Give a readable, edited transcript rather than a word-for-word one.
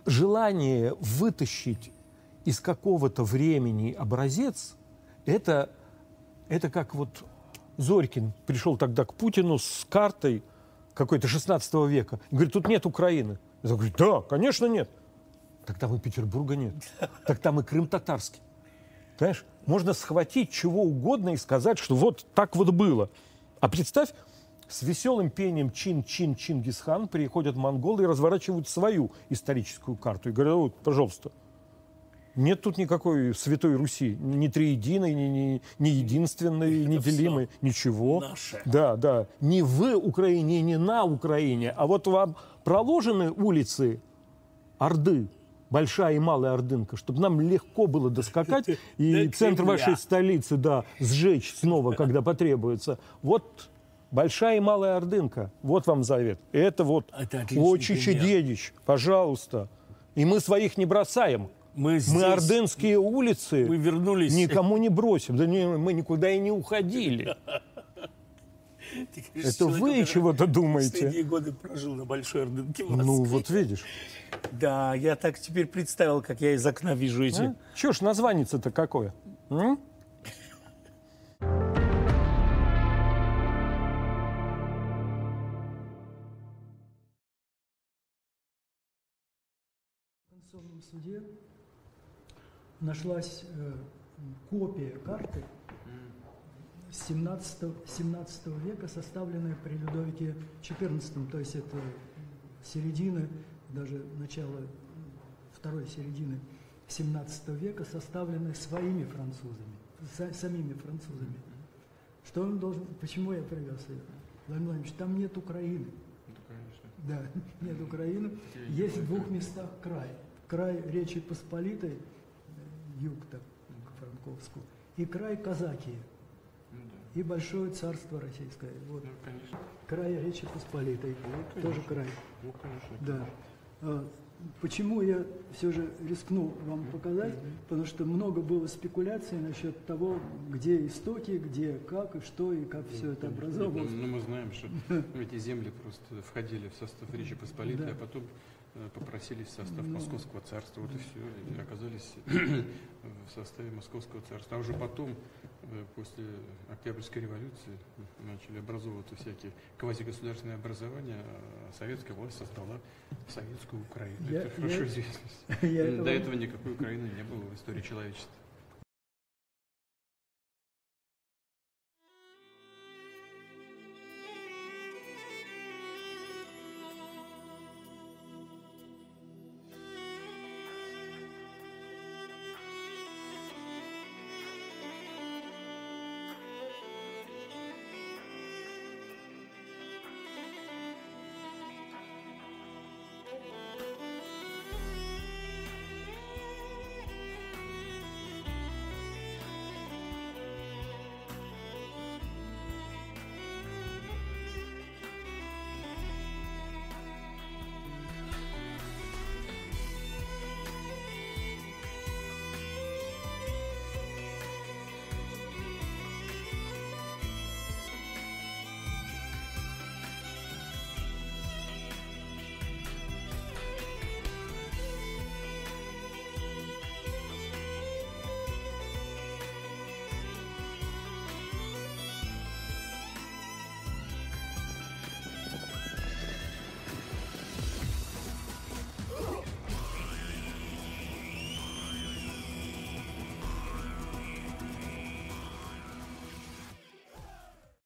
желание вытащить из какого-то времени образец, это как вот Зорькин пришел тогда к Путину с картой какой-то 16 века. И говорит, тут нет Украины. Я говорю, да, конечно, нет. Так там и Петербурга нет. Так там и Крым татарский. Понимаешь? Можно схватить чего угодно и сказать, что вот так вот было. А представь, с веселым пением чин-чин Чингисхан приходят монголы и разворачивают свою историческую карту. И говорят, вот, пожалуйста, нет тут никакой Святой Руси, ни триединой, ни единственной, неделимой, ничего. Наше. Да, да. Не в Украине, не на Украине, а вот вам проложены улицы Орды, Большая и Малая Ордынка, чтобы нам легко было доскакать и центр вашей столицы, да, сжечь снова, когда потребуется. Вот Большая и Малая Ордынка, вот вам завет. Это вот отчище дедич, пожалуйста. И мы своих не бросаем. Мы ордынские улицы вернулись. Никому не бросим. Да не, мы никуда и не уходили. Это вы чего-то думаете? Последние годы прожил на Большой Ордынке в Москве. Ну, вот видишь. Да, я так теперь представил, как я из окна вижу эти... А? Чего ж название-то какое? В Конституционном суде нашлась копия карты 17 века, составленная при Людовике XIV, то есть это середина, даже начало второй середины 17 века, составленная своими французами, самими французами. Что он должен, почему я привез ее? Владимир Владимирович, там нет Украины. Да, нет Украины. Есть в двух местах край. Край Речи Посполитой, юг так, Франковскую, и край Казакии. И Большое царство российское. Вот. Край Речи Посполитой. Тоже край. Да. Почему я все же рискнул вам показать? Потому что много было спекуляций насчет того, где истоки, где, как и что, и как все это образовалось. Ну, мы знаем, что эти земли просто входили в состав Речи Посполитой, а потом попросились в состав Московского царства. Вот и все. И оказались в составе Московского царства. А уже потом, после Октябрьской революции, начали образовываться всякие квазигосударственные образования. Советская власть создала Советскую Украину. Это хорошо известно. До этого никакой Украины не было в истории человечества.